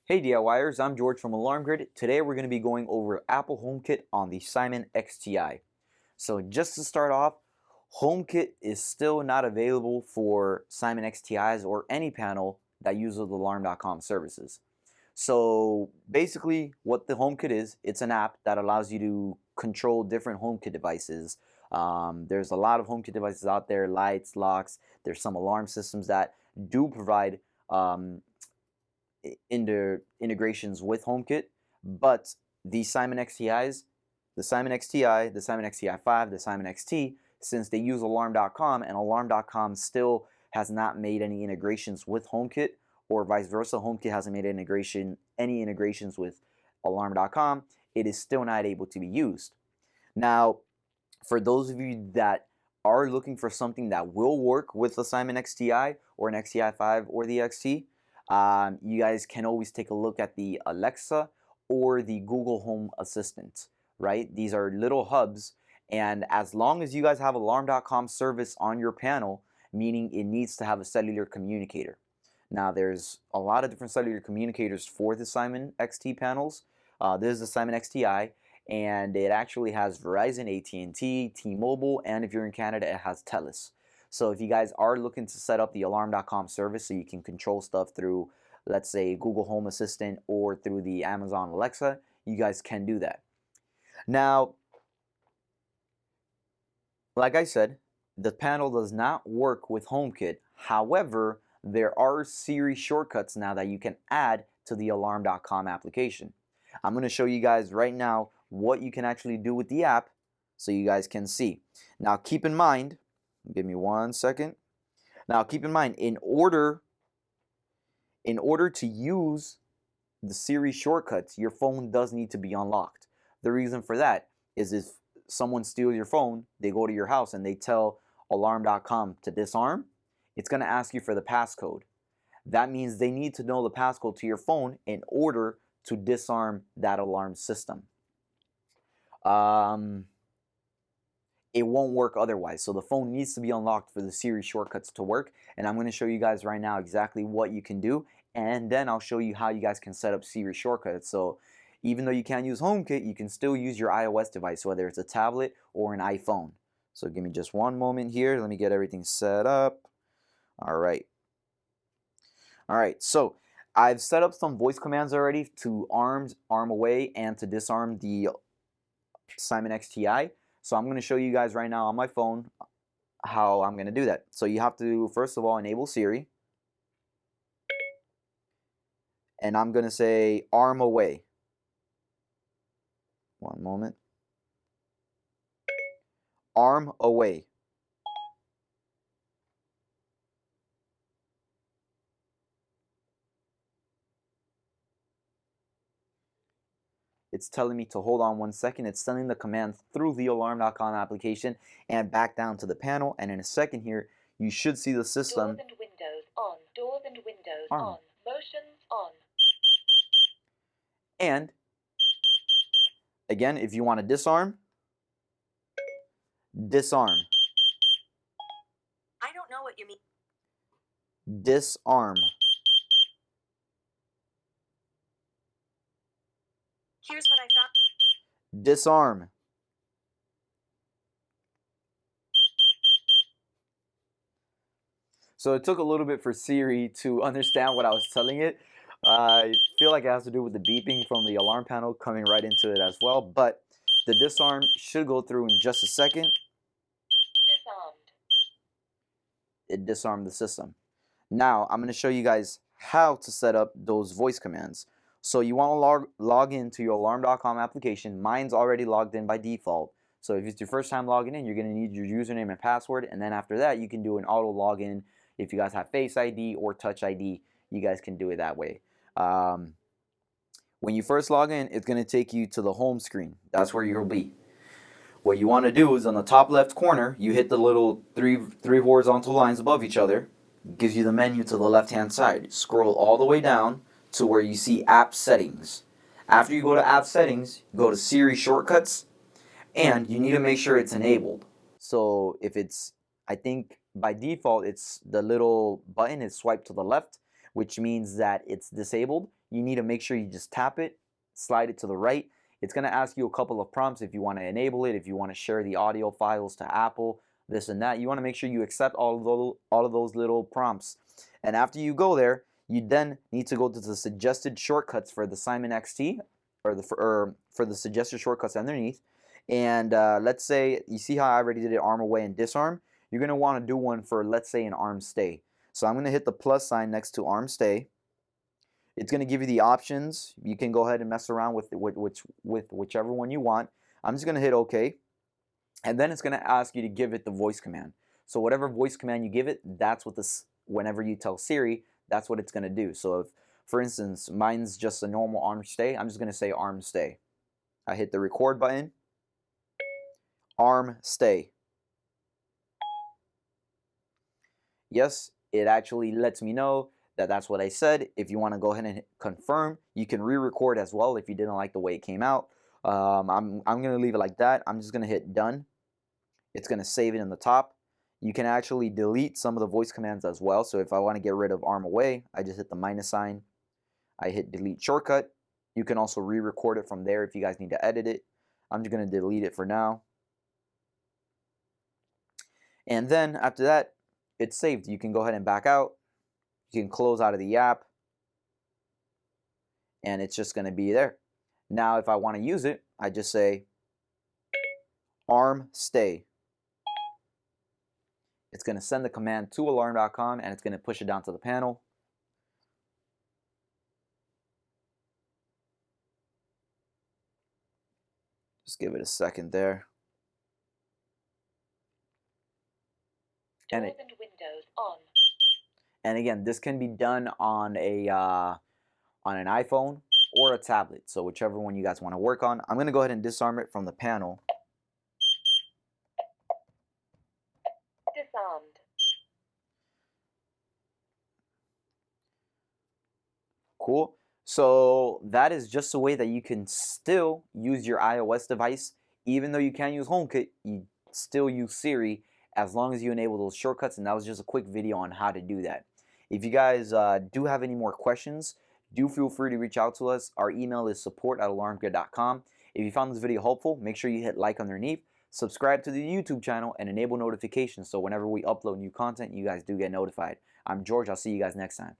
Hey DIYers, I'm George from Alarm Grid. Today we're going to be going over Apple HomeKit on the Simon XTi. So just to start off, HomeKit is still not available for Simon XTi's or any panel that uses alarm.com services. So basically what the HomeKit is, it's an app that allows you to control different HomeKit devices. There's a lot of HomeKit devices out there, lights, locks. There's some alarm systems that do provide integrations with HomeKit, but the Simon XTi's, the Simon XTi, the Simon XTi-5, the Simon XTi, since they use alarm.com and alarm.com still has not made any integrations with HomeKit, or vice versa, HomeKit hasn't made any integrations with alarm.com, it is still not able to be used. Now, for those of you that are looking for something that will work with the Simon XTi or an XTi-5 or the XT, you guys can always take a look at the Alexa or the Google Home Assistant, right? These are little hubs, and as long as you guys have alarm.com service on your panel, meaning it needs to have a cellular communicator. Now there's a lot of different cellular communicators for the Simon XT panels. This is the Simon XTi, and it actually has Verizon, AT&T, T-Mobile, and if you're in Canada, it has TELUS. So if you guys are looking to set up the alarm.com service so you can control stuff through, let's say, Google Home Assistant or through the Amazon Alexa, you guys can do that. Now, like I said, the panel does not work with HomeKit. However, there are Siri shortcuts now that you can add to the alarm.com application. I'm going to show you guys right now what you can actually do with the app so you guys can see. Now keep in mind, give me 1 second. Now keep in mind, in order to use the Siri shortcuts, your phone does need to be unlocked. The reason for that is if someone steals your phone, they go to your house and they tell alarm.com to disarm, it's going to ask you for the passcode. That means they need to know the passcode to your phone in order to disarm that alarm system. It won't work otherwise. So the phone needs to be unlocked for the Siri shortcuts to work. And I'm going to show you guys right now exactly what you can do. And then I'll show you how you guys can set up Siri shortcuts. So even though you can't use HomeKit, you can still use your iOS device, whether it's a tablet or an iPhone. So give me just one moment here. Let me get everything set up. All right. So I've set up some voice commands already to arm away and to disarm the Simon XTi. So I'm going to show you guys right now on my phone how I'm going to do that. So you have to, first of all, enable Siri. And I'm going to say arm away. One moment. Arm away. It's telling me to hold on 1 second. It's sending the command through the alarm.com application and back down to the panel. And in a second here, you should see the system. Doors and windows on. Doors and windows on. Motions on. And again, if you want to disarm, disarm. I don't know what you mean. Disarm. Here's what I found. Disarm. So it took a little bit for Siri to understand what I was telling it. I feel like it has to do with the beeping from the alarm panel coming right into it as well, but the disarm should go through in just a second. Disarmed. It disarmed the system. Now I'm going to show you guys how to set up those voice commands. So you want to log into your alarm.com application. Mine's already logged in by default. So if it's your first time logging in, you're going to need your username and password, and then after that you can do an auto login. If you guys have Face ID or Touch ID, you guys can do it that way. When you first log in, it's going to take you to the home screen. That's where you'll be. What you want to do is on the top left corner, you hit the little three horizontal lines above each other. It gives you the menu to the left hand side. Scroll all the way down to where you see App Settings. After you go to App Settings, go to Siri Shortcuts, and you need to make sure it's enabled. So if it's, I think by default it's the little button is swiped to the left, which means that it's disabled. You need to make sure you just tap it, slide it to the right. It's going to ask you a couple of prompts if you want to enable it, if you want to share the audio files to Apple, this and that. You want to make sure you accept all of those little prompts. And after you go there, you then need to go to the suggested shortcuts for the Simon XTi, or for the suggested shortcuts underneath. And let's say, you see how I already did it, arm away and disarm? You're going to want to do one for, let's say, an arm stay. So I'm going to hit the plus sign next to arm stay. It's going to give you the options. You can go ahead and mess around with whichever one you want. I'm just going to hit OK. And then it's going to ask you to give it the voice command. So whatever voice command you give it, that's what this, whenever you tell Siri, that's what it's going to do. So if, for instance, mine's just a normal arm stay, I'm just going to say arm stay. I hit the record button. Arm stay. Yes, it actually lets me know that that's what I said. If you want to go ahead and confirm, you can re-record as well if you didn't like the way it came out. I'm going to leave it like that. I'm just going to hit done. It's going to save it in the top. You can actually delete some of the voice commands as well. So if I want to get rid of arm away, I just hit the minus sign. I hit delete shortcut. You can also re-record it from there if you guys need to edit it. I'm just going to delete it for now. And then after that, it's saved. You can go ahead and back out. You can close out of the app. And it's just going to be there. Now if I want to use it, I just say arm stay. It's going to send the command to alarm.com and it's going to push it down to the panel. Just give it a second there. Doors and windows on. And again, this can be done on an iPhone or a tablet. So whichever one you guys want to work on. I'm going to go ahead and disarm it from the panel. Disarmed. Cool. So that is just a way that you can still use your iOS device. Even though you can't use HomeKit, you still use Siri as long as you enable those shortcuts. And that was just a quick video on how to do that. If you guys do have any more questions, do feel free to reach out to us. Our email is support@alarmkit.com. If you found this video helpful, make sure you hit like underneath, subscribe to the YouTube channel, and enable notifications so whenever we upload new content, you guys do get notified. I'm George. I'll see you guys next time.